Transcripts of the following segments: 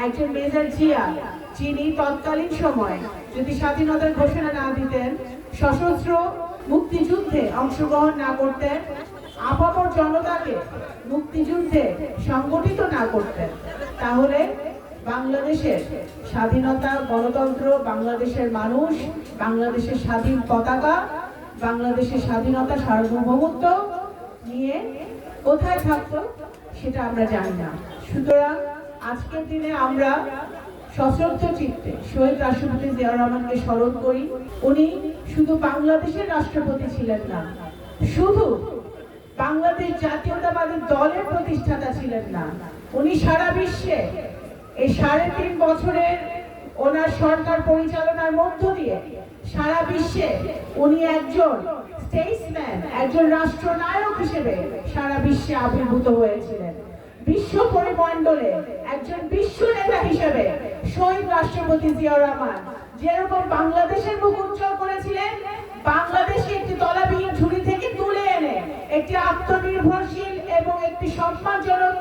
একজন মেজর জিয়া, যিনি তৎকালীন সময় যদি স্বাধীনতার ঘোষণা না দিতেন, সশস্ত্র মুক্তিযুদ্ধে অংশগ্রহণ না করতেন, আপামর জনতাকে মুক্তিযুদ্ধে সংগঠিত না করতেন, তাহলে বাংলাদেশের স্বাধীনতা, গণতন্ত্র, বাংলাদেশের মানুষ, বাংলাদেশের স্বাধীন পতাকা, বাংলাদেশের স্বাধীনতা, সার্বভৌমত্ব নিয়ে কোথায় থাকতো সেটা আমরা জানি না। সুতরাং আজকের দিনে আমরা সশ্রদ্ধ চিত্তে শহীদ রাষ্ট্রপতি জিয়াউর রহমানকে স্মরণ করি। উনি শুধু বাংলাদেশের রাষ্ট্রপতি ছিলেন না, শুধু বাংলাদেশ জাতীয়তাবাদী দলের প্রতিষ্ঠাতা ছিলেন না, উনি সারা বিশ্বে এই ৩.৫ বছরের ওনার সরকার পরিচালনার মধ্য দিয়ে সারা বিশ্বে উনি একজন স্টেটসম্যান, একজন রাষ্ট্রনায়ক হিসেবে সারা বিশ্বে আবির্ভূত হয়েছিলেন। বিশ্ব পরিমণ্ডলে একজন বিশ্ব নেতা হিসেবে শহীদ রাষ্ট্রপতি জিয়াউর রহমান যেরকম বাংলাদেশের মুখ উজ্জ্বল করেছিলেন, বাংলাদেশকে একটি তলাবিহীন ঝুড়ি থেকে তুলে এনে একটি আত্মনির্ভরশীল এবং একটি সম্মানজনক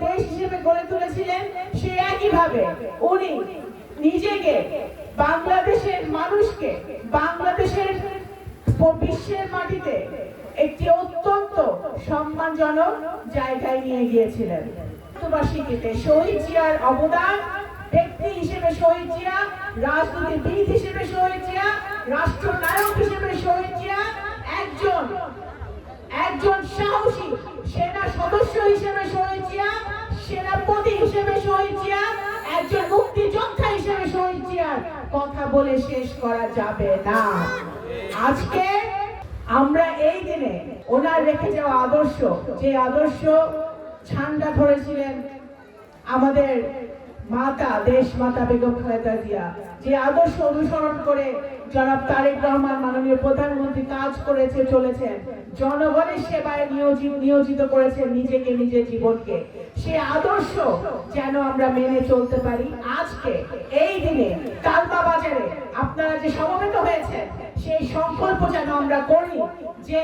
দেশ হিসেবে গড়ে তুলেছিলেন, সে একইভাবে উনি নিজেকে, বাংলাদেশের মানুষকে, বাংলাদেশের বিশ্বের মাটিতে একটি অত্যন্ত সম্মানজনক জায়গায় নিয়ে গিয়েছিলেন। শহীদ জিয়ার অবদান, ব্যক্তি হিসেবে শহীদ জিয়া, রাজনীতিবিদ হিসেবে শহীদ জিয়া, রাষ্ট্রনায়ক হিসেবে শহীদ জিয়া, একজন সাহসী সেনা সদস্য হিসেবে শহীদ জিয়া, সেনাপতি হিসেবে শহীদ জিয়া, একজন মুক্তিযোদ্ধা হিসেবে শহীদ জিয়ার কথা বলে শেষ করা যাবে না। আজকে আমরা এই দিনে ওনার রেখে যাওয়া আদর্শ, যে আদর্শ ঝান্ডা ধরেছিলেন আমাদের মাতা, দেশ মাতা বেগম খালেদা জিয়া, যে আদর্শ অনুসরণ করে জনাব তারেক রহমান মাননীয় প্রধানমন্ত্রী কাজ করেছে চলেছেন, জনগণের সেবায় নিয়োজিত করেছেন নিজেকে, নিজের জীবনকে, সে আদর্শ যেন আমরা মেনে চলতে পারি। আজকে এই দিনে তালমা বাজারে আপনারা যে সমবেত হয়েছেন, সেই সংকল্প যেন আমরা করি যে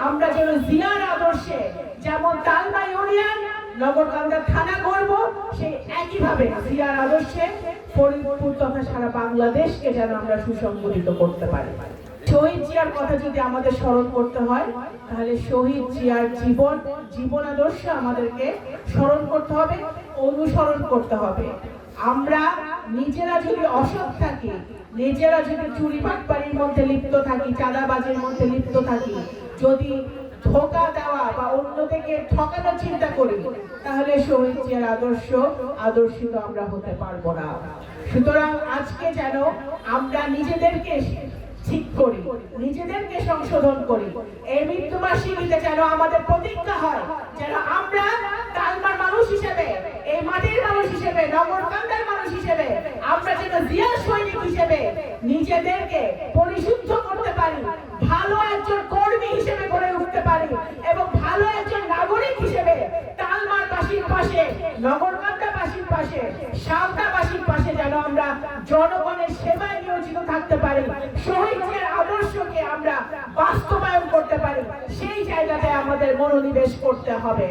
আমরা যেন জিয়ার আদর্শে যেমন তালমা ইউনিয়ন, নগরকান্দা থানা করব, সেই একইভাবে জিয়ার আদর্শে ফরিদপুর তথা সারা বাংলাদেশকে যেন আমরা সুসংগঠিত করতে পারি। শহীদ জিয়ার কথা যদি আমাদের স্মরণ করতে হয়, তাহলে শহীদ জিয়ার জীবন আদর্শ আমাদেরকে স্মরণ করতে হবে, অনুসরণ করতে হবে। আমরা নিজেরা যদি অসৎ থাকি, নিজেরা যদি চুরি বাটপাড়ির মধ্যে লিপ্ত থাকি, চাঁদাবাজির মধ্যে লিপ্ত থাকি, যদি ধোঁকা দেওয়া বা অন্যদেরকে ঠকানোর চিন্তা করি, তাহলে শহীদ জিয়ার আদর্শিত আমরা হতে পারবো না। সুতরাং আজকে যেন আমরা নিজেদেরকে ঠিক করি, নিজেদেরকে সংশোধন করি। এই মৃত্যুবার্ষিকীতে যেন আমাদের প্রতিজ্ঞা হয়, যেন আমরা তালমার মানুষ হিসেবে, এই মাটির মানুষ হিসেবে, নগরকান্দার মানুষ হিসেবে, আমরা যেন জিয়া সৈনিক হিসেবে নিজেদেরকে পরিশুদ্ধ করতে পারি, ভালো একজন কর্মী হিসেবে গড়ে উঠতে পারি এবং ভালো একজন নাগরিক হিসেবে তালমারবাসীর পাশে, নগরকান্দাবাসীর পাশে, সাঁওতাবাসীর পাশে যেন আমরা জনগণের সেবায় নিয়োজিত থাকতে পারি, শহীদ জিয়ার আদর্শকে আমরা বাস্তবায়ন করতে পারি, সেই জায়গাতে আমাদের মনোনিবেশ করতে হবে।